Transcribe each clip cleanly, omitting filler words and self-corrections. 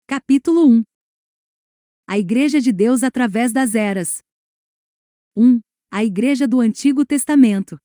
Capítulo 1. A Igreja de Deus através das eras. 1. A Igreja do Antigo Testamento.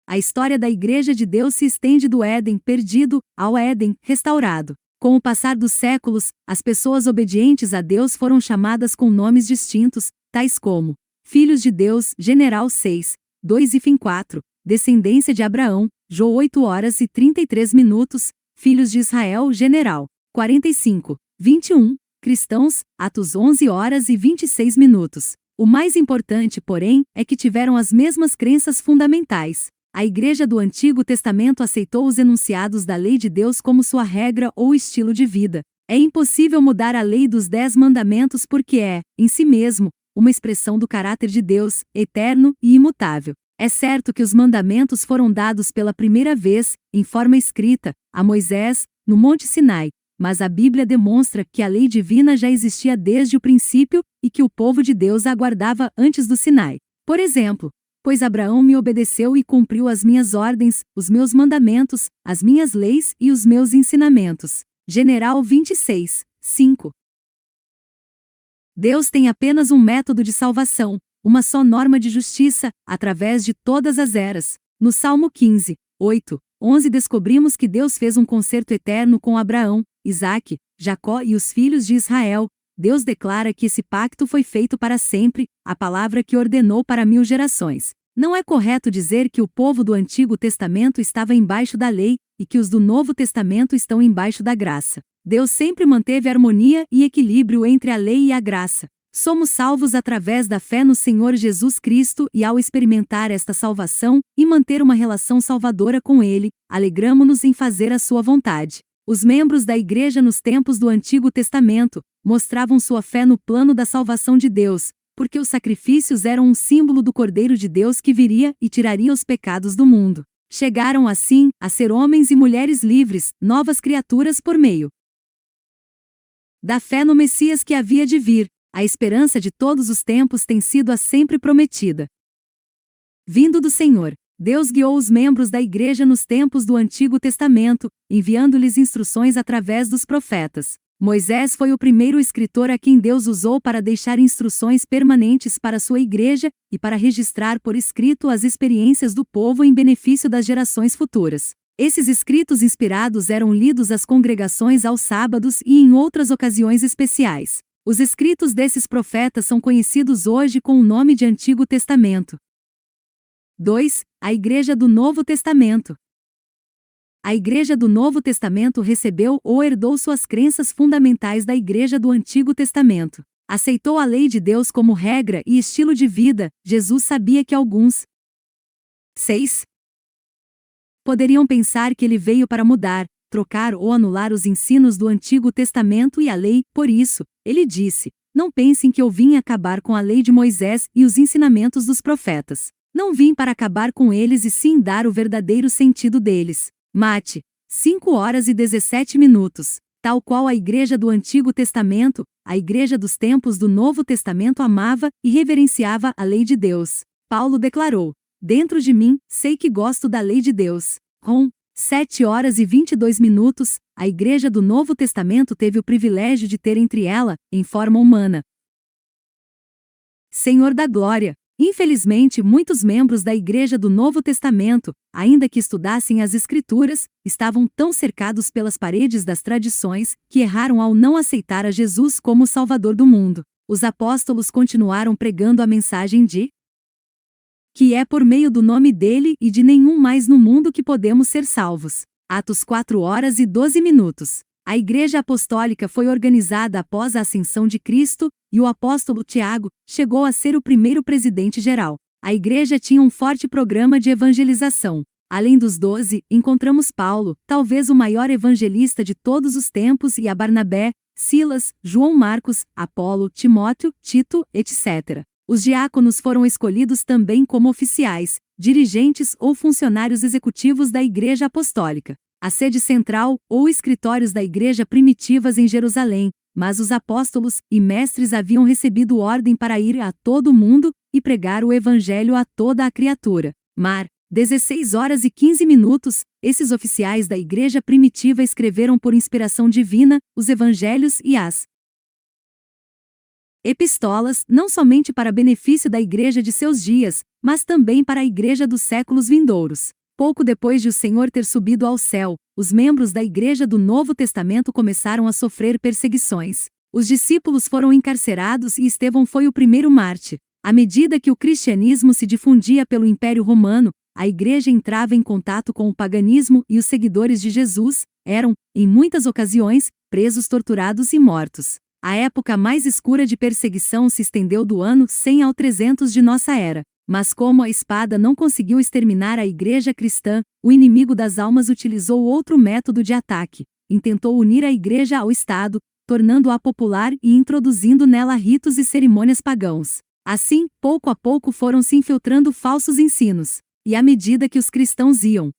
A história da Igreja de Deus se estende do Éden perdido ao Éden restaurado. Com o passar dos séculos, as pessoas obedientes a Deus foram chamadas com nomes distintos, tais como Filhos de Deus, General 6, 2 e fim 4, Descendência de Abraão, Jó 8h33, Filhos de Israel, General 45, 21, Cristãos, Atos 11h26. O mais importante, porém, é que tiveram as mesmas crenças fundamentais. A Igreja do Antigo Testamento aceitou os enunciados da lei de Deus como sua regra ou estilo de vida. É impossível mudar a lei dos 10 mandamentos porque é, em si mesmo, uma expressão do caráter de Deus, eterno e imutável. É certo que os mandamentos foram dados pela primeira vez, em forma escrita, a Moisés, no Monte Sinai, mas a Bíblia demonstra que a lei divina já existia desde o princípio e que o povo de Deus a aguardava antes do Sinai. Por exemplo, pois Abraão me obedeceu e cumpriu as minhas ordens, os meus mandamentos, as minhas leis e os meus ensinamentos. General 26, 5. Deus tem apenas um método de salvação, uma só norma de justiça, através de todas as eras. No Salmo 15, 8, 11 descobrimos que Deus fez um concerto eterno com Abraão, Isaque, Jacó e os filhos de Israel. Deus declara que esse pacto foi feito para sempre, a palavra que ordenou para 1000 gerações. Não é correto dizer que o povo do Antigo Testamento estava embaixo da lei, e que os do Novo Testamento estão embaixo da graça. Deus sempre manteve harmonia e equilíbrio entre a lei e a graça. Somos salvos através da fé no Senhor Jesus Cristo e ao experimentar esta salvação e manter uma relação salvadora com Ele, alegramo-nos em fazer a sua vontade. Os membros da Igreja nos tempos do Antigo Testamento mostravam sua fé no plano da salvação de Deus, porque os sacrifícios eram um símbolo do Cordeiro de Deus que viria e tiraria os pecados do mundo. Chegaram assim a ser homens e mulheres livres, novas criaturas por meio da fé no Messias que havia de vir. A esperança de todos os tempos tem sido a sempre prometida. Vindo do Senhor, Deus guiou os membros da Igreja nos tempos do Antigo Testamento, enviando-lhes instruções através dos profetas. Moisés foi o primeiro escritor a quem Deus usou para deixar instruções permanentes para sua Igreja e para registrar por escrito as experiências do povo em benefício das gerações futuras. Esses escritos inspirados eram lidos às congregações aos sábados e em outras ocasiões especiais. Os escritos desses profetas são conhecidos hoje com o nome de Antigo Testamento. 2. A Igreja do Novo Testamento. A Igreja do Novo Testamento recebeu ou herdou suas crenças fundamentais da Igreja do Antigo Testamento. Aceitou a lei de Deus como regra e estilo de vida. Jesus sabia que alguns 6. poderiam pensar que ele veio para mudar, trocar ou anular os ensinos do Antigo Testamento e a lei. Por isso, ele disse: não pensem que eu vim acabar com a lei de Moisés e os ensinamentos dos profetas. Não vim para acabar com eles e sim dar o verdadeiro sentido deles. Mate 5h17. Tal qual a Igreja do Antigo Testamento, a Igreja dos tempos do Novo Testamento amava e reverenciava a lei de Deus. Paulo declarou: dentro de mim, sei que gosto da lei de Deus. 7h22. A Igreja do Novo Testamento teve o privilégio de ter entre ela, em forma humana, Senhor da Glória. Infelizmente, muitos membros da Igreja do Novo Testamento, ainda que estudassem as Escrituras, estavam tão cercados pelas paredes das tradições, que erraram ao não aceitar a Jesus como o Salvador do mundo. Os apóstolos continuaram pregando a mensagem de que é por meio do nome dele e de nenhum mais no mundo que podemos ser salvos. Atos 4h12. A Igreja Apostólica foi organizada após a ascensão de Cristo, e o apóstolo Tiago chegou a ser o primeiro presidente geral. A Igreja tinha um forte programa de evangelização. Além dos 12, encontramos Paulo, talvez o maior evangelista de todos os tempos, e a Barnabé, Silas, João Marcos, Apolo, Timóteo, Tito, etc. Os diáconos foram escolhidos também como oficiais, dirigentes ou funcionários executivos da Igreja Apostólica. A sede central, ou escritórios da Igreja primitivas em Jerusalém, mas os apóstolos e mestres haviam recebido ordem para ir a todo o mundo e pregar o Evangelho a toda a criatura. Mar 16h15, esses oficiais da igreja primitiva escreveram por inspiração divina os evangelhos e as epístolas, não somente para benefício da igreja de seus dias, mas também para a igreja dos séculos vindouros. Pouco depois de o Senhor ter subido ao céu, os membros da igreja do Novo Testamento começaram a sofrer perseguições. Os discípulos foram encarcerados e Estevão foi o primeiro mártir. À medida que o cristianismo se difundia pelo Império Romano, a igreja entrava em contato com o paganismo e os seguidores de Jesus eram, em muitas ocasiões, presos, torturados e mortos. A época mais escura de perseguição se estendeu do ano 100 ao 300 de nossa era. Mas como a espada não conseguiu exterminar a igreja cristã, o inimigo das almas utilizou outro método de ataque. Intentou unir a igreja ao Estado, tornando-a popular e introduzindo nela ritos e cerimônias pagãos. Assim, pouco a pouco foram se infiltrando falsos ensinos. E à medida que os cristãos iam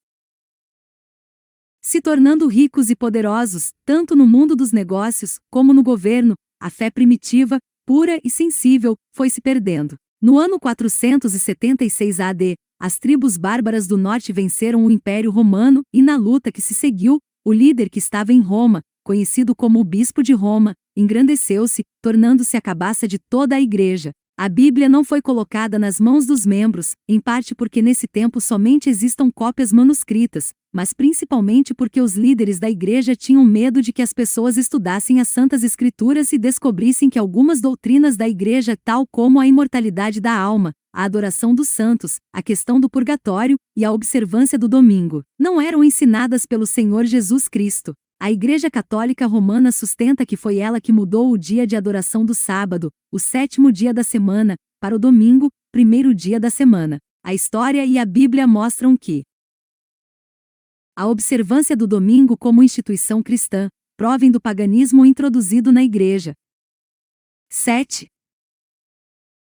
se tornando ricos e poderosos, tanto no mundo dos negócios, como no governo, a fé primitiva, pura e sensível, foi se perdendo. No ano 476 AD, as tribos bárbaras do norte venceram o Império Romano e na luta que se seguiu, o líder que estava em Roma, conhecido como o Bispo de Roma, engrandeceu-se, tornando-se a cabeça de toda a igreja. A Bíblia não foi colocada nas mãos dos membros, em parte porque nesse tempo somente existam cópias manuscritas, mas principalmente porque os líderes da igreja tinham medo de que as pessoas estudassem as Santas Escrituras e descobrissem que algumas doutrinas da igreja, tal como a imortalidade da alma, a adoração dos santos, a questão do purgatório e a observância do domingo, não eram ensinadas pelo Senhor Jesus Cristo. A Igreja Católica Romana sustenta que foi ela que mudou o dia de adoração do sábado, o 7º dia da semana, para o domingo, 1º dia da semana. A história e a Bíblia mostram que a observância do domingo como instituição cristã provém do paganismo introduzido na Igreja. 7.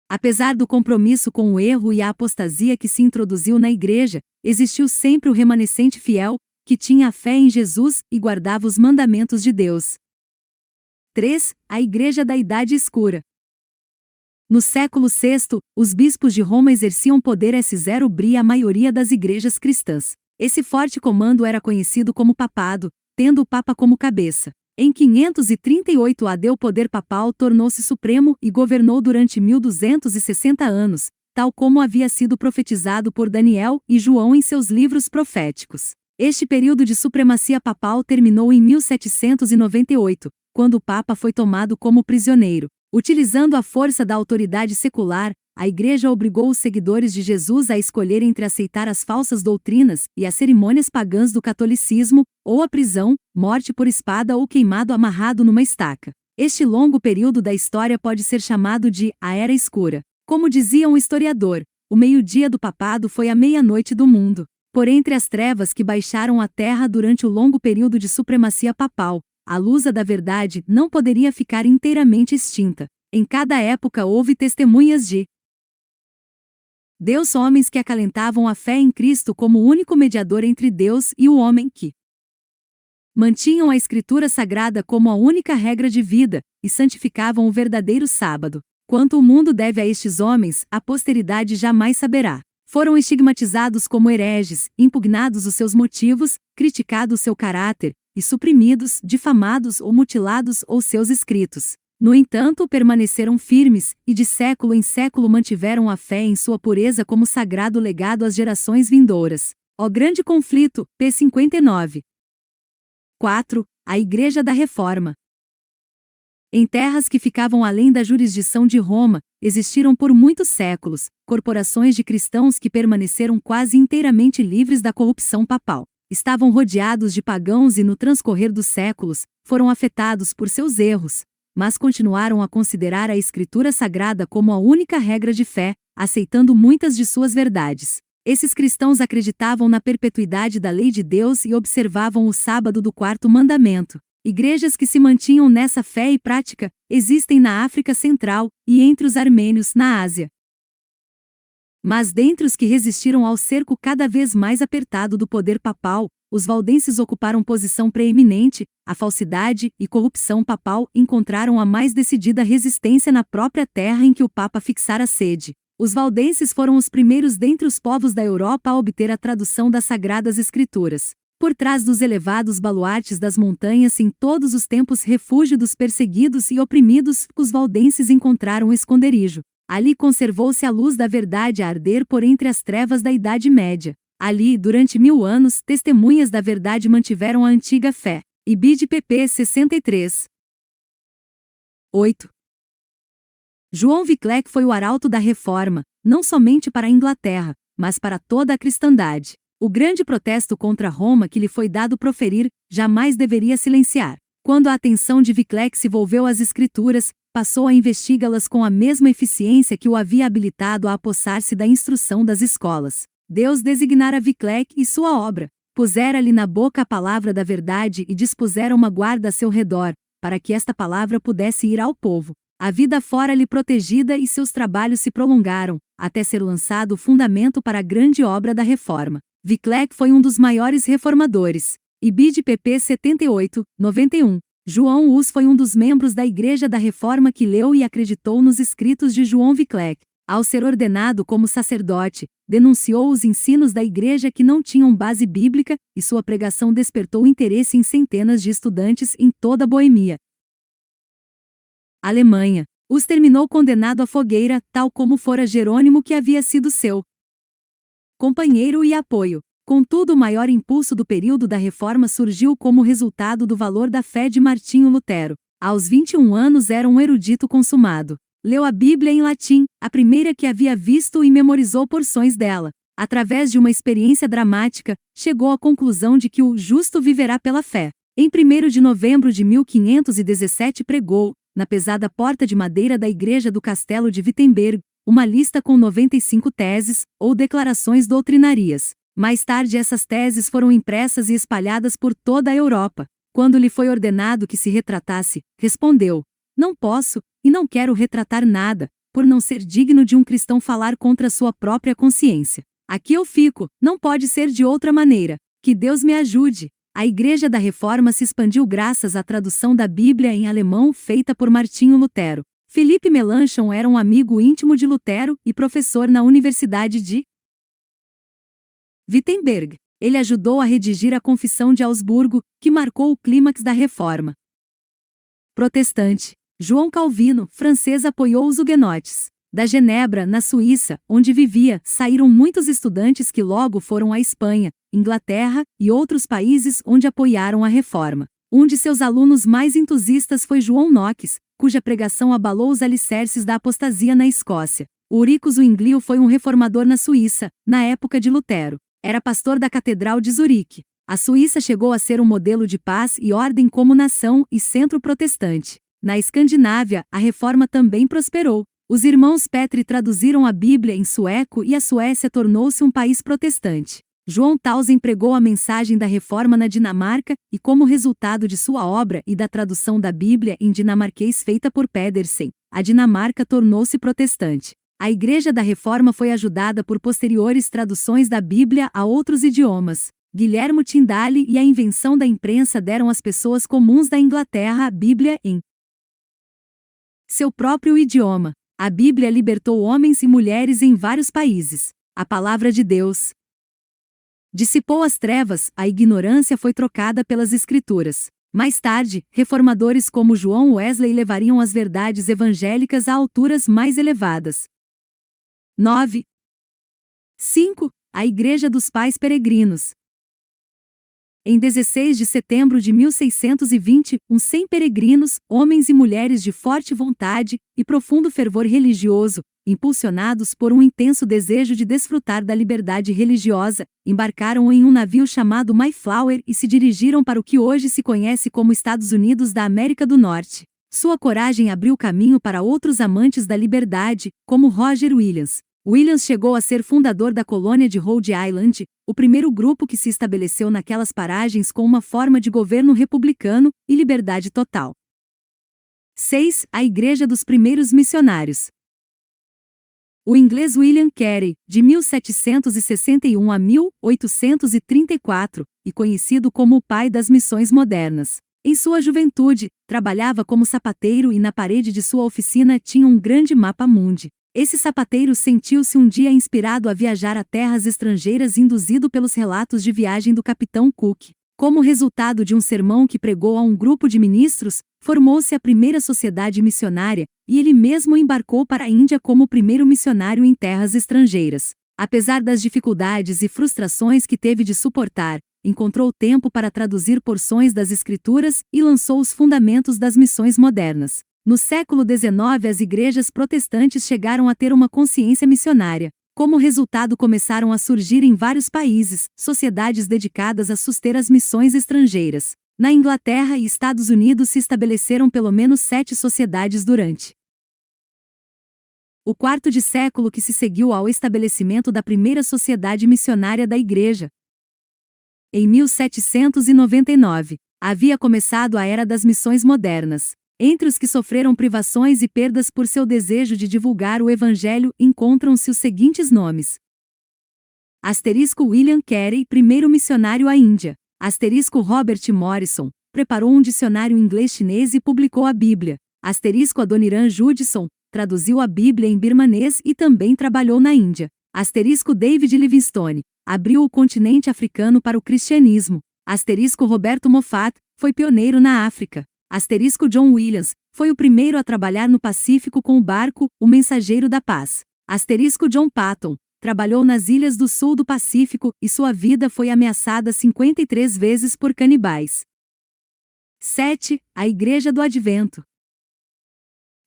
Apesar do compromisso com o erro e a apostasia que se introduziu na Igreja, existiu sempre o remanescente fiel, que tinha a fé em Jesus e guardava os mandamentos de Deus. 3. A Igreja da Idade Escura. No século VI, os bispos de Roma exerciam poder a maioria das igrejas cristãs. Esse forte comando era conhecido como papado, tendo o Papa como cabeça. Em 538 AD o poder papal tornou-se supremo e governou durante 1260 anos, tal como havia sido profetizado por Daniel e João em seus livros proféticos. Este período de supremacia papal terminou em 1798, quando o Papa foi tomado como prisioneiro. Utilizando a força da autoridade secular, a Igreja obrigou os seguidores de Jesus a escolher entre aceitar as falsas doutrinas e as cerimônias pagãs do catolicismo, ou a prisão, morte por espada ou queimado amarrado numa estaca. Este longo período da história pode ser chamado de a Era Escura. Como dizia um historiador, o meio-dia do papado foi a meia-noite do mundo. Por entre as trevas que baixaram a terra durante o longo período de supremacia papal, a luz da verdade não poderia ficar inteiramente extinta. Em cada época houve testemunhas de Deus, homens que acalentavam a fé em Cristo como o único mediador entre Deus e o homem, que mantinham a Escritura Sagrada como a única regra de vida e santificavam o verdadeiro sábado. Quanto o mundo deve a estes homens, a posteridade jamais saberá. Foram estigmatizados como hereges, impugnados os seus motivos, criticado o seu caráter, e suprimidos, difamados ou mutilados ou seus escritos. No entanto, permaneceram firmes, e de século em século mantiveram a fé em sua pureza como sagrado legado às gerações vindouras. Ó grande conflito, p. 59. 4. A Igreja da Reforma. Em terras que ficavam além da jurisdição de Roma, existiram por muitos séculos corporações de cristãos que permaneceram quase inteiramente livres da corrupção papal. Estavam rodeados de pagãos e no transcorrer dos séculos, foram afetados por seus erros, mas continuaram a considerar a Escritura Sagrada como a única regra de fé, aceitando muitas de suas verdades. Esses cristãos acreditavam na perpetuidade da lei de Deus e observavam o sábado do 4º mandamento. Igrejas que se mantinham nessa fé e prática existem na África Central e entre os armênios na Ásia. Mas dentre os que resistiram ao cerco cada vez mais apertado do poder papal, os valdenses ocuparam posição preeminente. A falsidade e corrupção papal encontraram a mais decidida resistência na própria terra em que o Papa fixara sede. Os valdenses foram os primeiros dentre os povos da Europa a obter a tradução das Sagradas Escrituras. Por trás dos elevados baluartes das montanhas, em todos os tempos refúgio dos perseguidos e oprimidos, os valdenses encontraram esconderijo. Ali conservou-se a luz da verdade a arder por entre as trevas da Idade Média. Ali, durante 1000 anos, testemunhas da verdade mantiveram a antiga fé. Ibid pp. 63. 8. João Wycliffe foi o arauto da Reforma, não somente para a Inglaterra, mas para toda a cristandade. O grande protesto contra Roma que lhe foi dado proferir, jamais deveria silenciar. Quando a atenção de Wycliffe se volveu às Escrituras, passou a investigá-las com a mesma eficiência que o havia habilitado a apossar-se da instrução das escolas. Deus designara Wycliffe e sua obra, pusera-lhe na boca a palavra da verdade e dispusera uma guarda a seu redor, para que esta palavra pudesse ir ao povo. A vida fora-lhe protegida e seus trabalhos se prolongaram, até ser lançado o fundamento para a grande obra da Reforma. Wycliffe foi um dos maiores reformadores. Ibid pp. 78, 91. João Hus foi um dos membros da Igreja da Reforma que leu e acreditou nos escritos de João Wycliffe. Ao ser ordenado como sacerdote, denunciou os ensinos da Igreja que não tinham base bíblica, e sua pregação despertou interesse em centenas de estudantes em toda a Boêmia. Alemanha. Hus terminou condenado à fogueira, tal como fora Jerônimo, que havia sido seu companheiro e apoio. Contudo, o maior impulso do período da Reforma surgiu como resultado do valor da fé de Martinho Lutero. Aos 21 anos era um erudito consumado. Leu a Bíblia em latim, a primeira que havia visto, e memorizou porções dela. Através de uma experiência dramática, chegou à conclusão de que o justo viverá pela fé. Em 1º de novembro de 1517 pregou, na pesada porta de madeira da igreja do Castelo de Wittenberg, uma lista com 95 teses, ou declarações doutrinarias. Mais tarde essas teses foram impressas e espalhadas por toda a Europa. Quando lhe foi ordenado que se retratasse, respondeu: "Não posso, e não quero retratar nada, por não ser digno de um cristão falar contra sua própria consciência. Aqui eu fico, não pode ser de outra maneira. Que Deus me ajude." A Igreja da Reforma se expandiu graças à tradução da Bíblia em alemão feita por Martinho Lutero. Philippe Melanchthon era um amigo íntimo de Lutero e professor na Universidade de Wittenberg. Ele ajudou a redigir a Confissão de Augsburgo, que marcou o clímax da Reforma protestante. João Calvino, francês, apoiou os huguenotes. Da Genebra, na Suíça, onde vivia, saíram muitos estudantes que logo foram à Espanha, Inglaterra e outros países onde apoiaram a Reforma. Um de seus alunos mais entusiastas foi João Knox, cuja pregação abalou os alicerces da apostasia na Escócia. Ulrico Zwinglio foi um reformador na Suíça, na época de Lutero. Era pastor da Catedral de Zurique. A Suíça chegou a ser um modelo de paz e ordem como nação e centro protestante. Na Escandinávia, a Reforma também prosperou. Os irmãos Petri traduziram a Bíblia em sueco e a Suécia tornou-se um país protestante. João Tausen pregou a mensagem da Reforma na Dinamarca, e como resultado de sua obra e da tradução da Bíblia em dinamarquês feita por Pedersen, a Dinamarca tornou-se protestante. A Igreja da Reforma foi ajudada por posteriores traduções da Bíblia a outros idiomas. Guilherme Tyndale e a invenção da imprensa deram às pessoas comuns da Inglaterra a Bíblia em seu próprio idioma. A Bíblia libertou homens e mulheres em vários países. A palavra de Deus dissipou as trevas, a ignorância foi trocada pelas Escrituras. Mais tarde, reformadores como João Wesley levariam as verdades evangélicas a alturas mais elevadas. 9. 5. A Igreja dos Pais Peregrinos. Em 16 de setembro de 1620, uns 100 peregrinos, homens e mulheres de forte vontade e profundo fervor religioso, impulsionados por um intenso desejo de desfrutar da liberdade religiosa, embarcaram em um navio chamado Mayflower e se dirigiram para o que hoje se conhece como Estados Unidos da América do Norte. Sua coragem abriu caminho para outros amantes da liberdade, como Roger Williams. Williams chegou a ser fundador da colônia de Rhode Island, o primeiro grupo que se estabeleceu naquelas paragens com uma forma de governo republicano e liberdade total. 6. A Igreja dos Primeiros Missionários. O inglês William Carey, de 1761 a 1834, e conhecido como o pai das missões modernas. Em sua juventude, trabalhava como sapateiro e na parede de sua oficina tinha um grande mapa mundi. Esse sapateiro sentiu-se um dia inspirado a viajar a terras estrangeiras induzido pelos relatos de viagem do capitão Cook. Como resultado de um sermão que pregou a um grupo de ministros, formou-se a primeira sociedade missionária, e ele mesmo embarcou para a Índia como o primeiro missionário em terras estrangeiras. Apesar das dificuldades e frustrações que teve de suportar, encontrou tempo para traduzir porções das Escrituras e lançou os fundamentos das missões modernas. No século XIX, as igrejas protestantes chegaram a ter uma consciência missionária. Como resultado, começaram a surgir em vários países sociedades dedicadas a suster as missões estrangeiras. Na Inglaterra e Estados Unidos se estabeleceram pelo menos 7 sociedades durante o quarto de século que se seguiu ao estabelecimento da primeira sociedade missionária da Igreja. Em 1799, havia começado a era das missões modernas. Entre os que sofreram privações e perdas por seu desejo de divulgar o Evangelho, encontram-se os seguintes nomes. William Carey, primeiro missionário à Índia. Robert Morrison, preparou um dicionário inglês-chinês e publicou a Bíblia. Adoniran Judson, traduziu a Bíblia em birmanês e também trabalhou na Índia. David Livingstone, abriu o continente africano para o cristianismo. Roberto Moffat, foi pioneiro na África. John Williams, foi o primeiro a trabalhar no Pacífico com o barco, o Mensageiro da Paz. John Patton, trabalhou nas ilhas do sul do Pacífico e sua vida foi ameaçada 53 vezes por canibais. 7. A Igreja do Advento.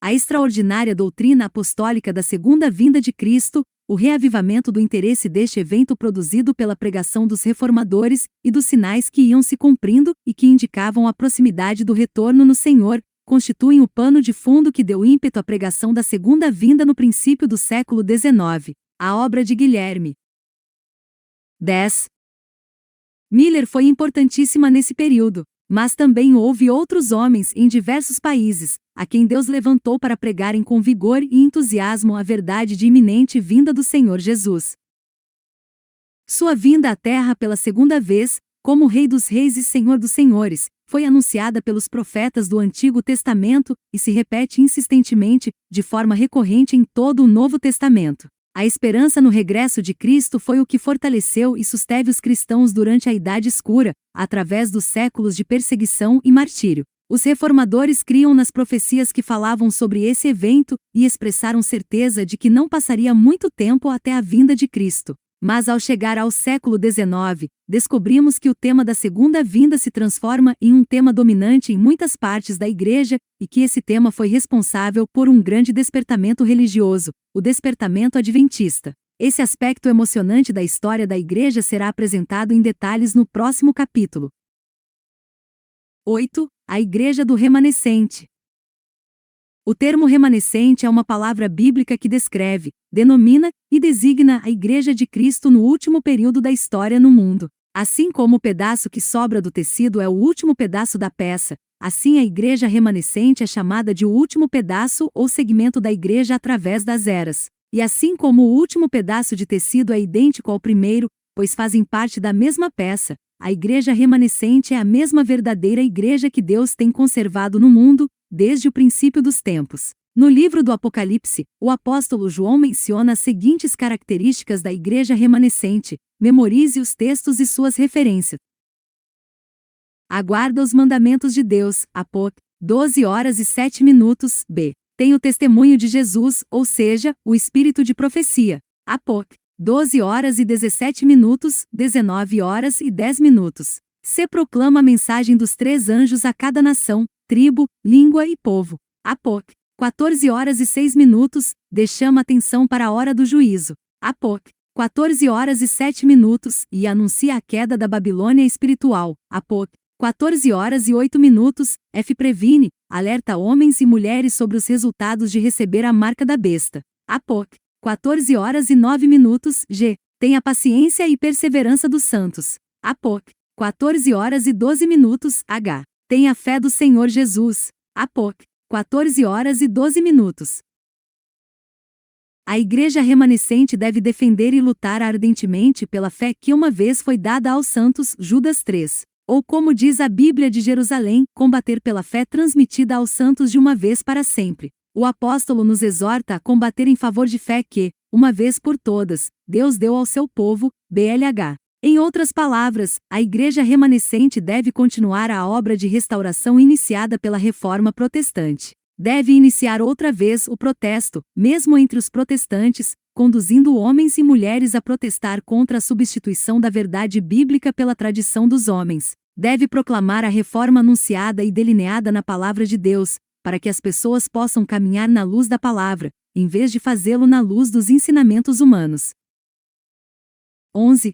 A extraordinária doutrina apostólica da segunda vinda de Cristo, o reavivamento do interesse deste evento produzido pela pregação dos reformadores e dos sinais que iam se cumprindo e que indicavam a proximidade do retorno no Senhor, constituem o pano de fundo que deu ímpeto à pregação da segunda vinda no princípio do século XIX. A obra de Guilherme 10. Miller foi importantíssima nesse período, mas também houve outros homens em diversos países, a quem Deus levantou para pregarem com vigor e entusiasmo a verdade de iminente vinda do Senhor Jesus. Sua vinda à Terra pela segunda vez, como Rei dos Reis e Senhor dos Senhores, foi anunciada pelos profetas do Antigo Testamento e se repete insistentemente, de forma recorrente em todo o Novo Testamento. A esperança no regresso de Cristo foi o que fortaleceu e susteve os cristãos durante a Idade Escura, através dos séculos de perseguição e martírio. Os reformadores criam nas profecias que falavam sobre esse evento e expressaram certeza de que não passaria muito tempo até a vinda de Cristo. Mas ao chegar ao século XIX, descobrimos que o tema da segunda vinda se transforma em um tema dominante em muitas partes da Igreja, e que esse tema foi responsável por um grande despertamento religioso, o despertamento adventista. Esse aspecto emocionante da história da Igreja será apresentado em detalhes no próximo capítulo. 8. A Igreja do Remanescente. O termo remanescente é uma palavra bíblica que descreve, denomina e designa a Igreja de Cristo no último período da história no mundo. Assim como o pedaço que sobra do tecido é o último pedaço da peça, assim a Igreja remanescente é chamada de o último pedaço ou segmento da Igreja através das eras. E assim como o último pedaço de tecido é idêntico ao primeiro, pois fazem parte da mesma peça, a Igreja remanescente é a mesma verdadeira Igreja que Deus tem conservado no mundo, desde o princípio dos tempos. No livro do Apocalipse, o apóstolo João menciona as seguintes características da Igreja remanescente. Memorize os textos e suas referências. Aguarda os mandamentos de Deus. Apóc. 12h07. B. Tem o testemunho de Jesus, ou seja, o espírito de profecia. Apóc. 12h17. 19h10. C. Proclama a mensagem dos 3 anjos a cada nação, tribo, língua e povo. Apóc. 14h06. D. Chama atenção para a hora do juízo. Apóc. 14h07. E anuncia a queda da Babilônia espiritual. Apóc. 14h08. F. Previne, alerta homens e mulheres sobre os resultados de receber a marca da besta. Apóc. 14h09. G. Tem a paciência e perseverança dos santos. Apóc. 14h12. H. Tem a fé do Senhor Jesus. Apóc. 14h12. A Igreja remanescente deve defender e lutar ardentemente pela fé que uma vez foi dada aos santos. Judas 3. Ou como diz a Bíblia de Jerusalém, combater pela fé transmitida aos santos de uma vez para sempre. O apóstolo nos exorta a combater em favor de fé que, uma vez por todas, Deus deu ao seu povo, BLH. Em outras palavras, a igreja remanescente deve continuar a obra de restauração iniciada pela Reforma Protestante. Deve iniciar outra vez o protesto, mesmo entre os protestantes, conduzindo homens e mulheres a protestar contra a substituição da verdade bíblica pela tradição dos homens. Deve proclamar a reforma anunciada e delineada na palavra de Deus, para que as pessoas possam caminhar na luz da palavra, em vez de fazê-lo na luz dos ensinamentos humanos. 11.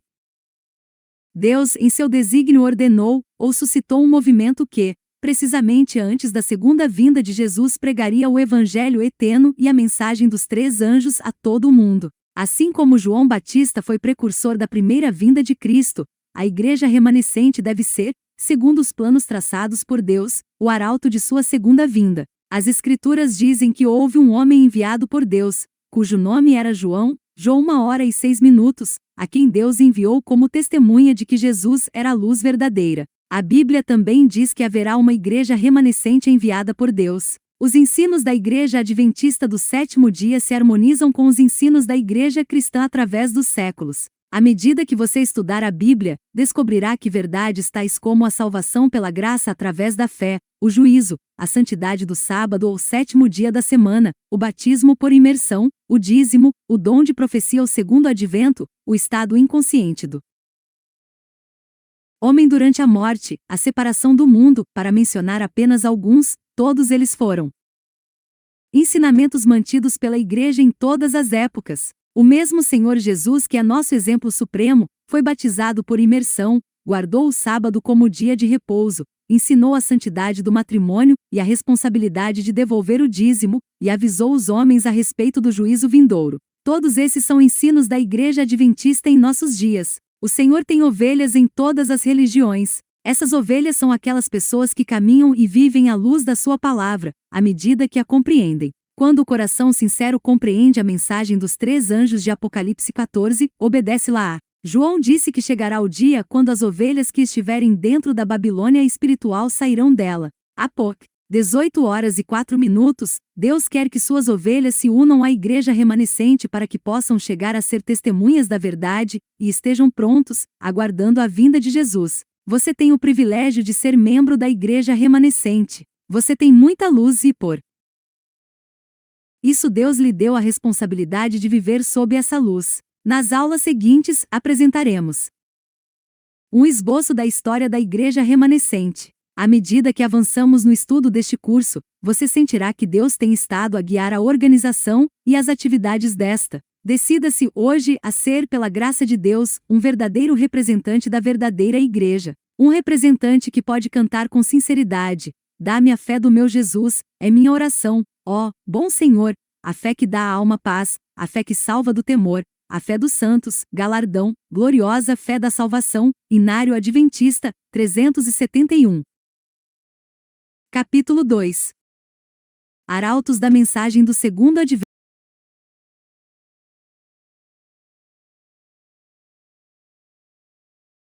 Deus, em seu desígnio, ordenou, ou suscitou um movimento que, precisamente antes da segunda vinda de Jesus, pregaria o evangelho eterno e a mensagem dos 3 anjos a todo o mundo. Assim como João Batista foi precursor da primeira vinda de Cristo, a igreja remanescente deve ser, segundo os planos traçados por Deus, o arauto de sua segunda vinda. As Escrituras dizem que houve um homem enviado por Deus, cujo nome era João, João 1h06, a quem Deus enviou como testemunha de que Jesus era a luz verdadeira. A Bíblia também diz que haverá uma igreja remanescente enviada por Deus. Os ensinos da Igreja Adventista do Sétimo Dia se harmonizam com os ensinos da Igreja Cristã através dos séculos. À medida que você estudar a Bíblia, descobrirá que verdades tais como a salvação pela graça através da fé, o juízo, a santidade do sábado ou sétimo dia da semana, o batismo por imersão, o dízimo, o dom de profecia ao segundo advento, o estado inconsciente do homem durante a morte, a separação do mundo, para mencionar apenas alguns, todos eles foram ensinamentos mantidos pela Igreja em todas as épocas. O mesmo Senhor Jesus, que é nosso exemplo supremo, foi batizado por imersão, guardou o sábado como dia de repouso, ensinou a santidade do matrimônio e a responsabilidade de devolver o dízimo, e avisou os homens a respeito do juízo vindouro. Todos esses são ensinos da Igreja Adventista em nossos dias. O Senhor tem ovelhas em todas as religiões. Essas ovelhas são aquelas pessoas que caminham e vivem à luz da sua palavra, à medida que a compreendem. Quando o coração sincero compreende a mensagem dos 3 anjos de Apocalipse 14, obedece-la. João disse que chegará o dia quando as ovelhas que estiverem dentro da Babilônia espiritual sairão dela. Apoc. 18h04. Deus quer que suas ovelhas se unam à igreja remanescente para que possam chegar a ser testemunhas da verdade e estejam prontos, aguardando a vinda de Jesus. Você tem o privilégio de ser membro da igreja remanescente. Você tem muita luz e por isso Deus lhe deu a responsabilidade de viver sob essa luz. Nas aulas seguintes, apresentaremos um esboço da história da igreja remanescente. À medida que avançamos no estudo deste curso, você sentirá que Deus tem estado a guiar a organização e as atividades desta. Decida-se hoje a ser, pela graça de Deus, um verdadeiro representante da verdadeira igreja. Um representante que pode cantar com sinceridade: dá-me a fé do meu Jesus, é minha oração, ó, bom Senhor, a fé que dá à alma paz, a fé que salva do temor, a fé dos santos, galardão, gloriosa fé da salvação, Inário Adventista, 371. Capítulo 2. Arautos da mensagem do segundo advento.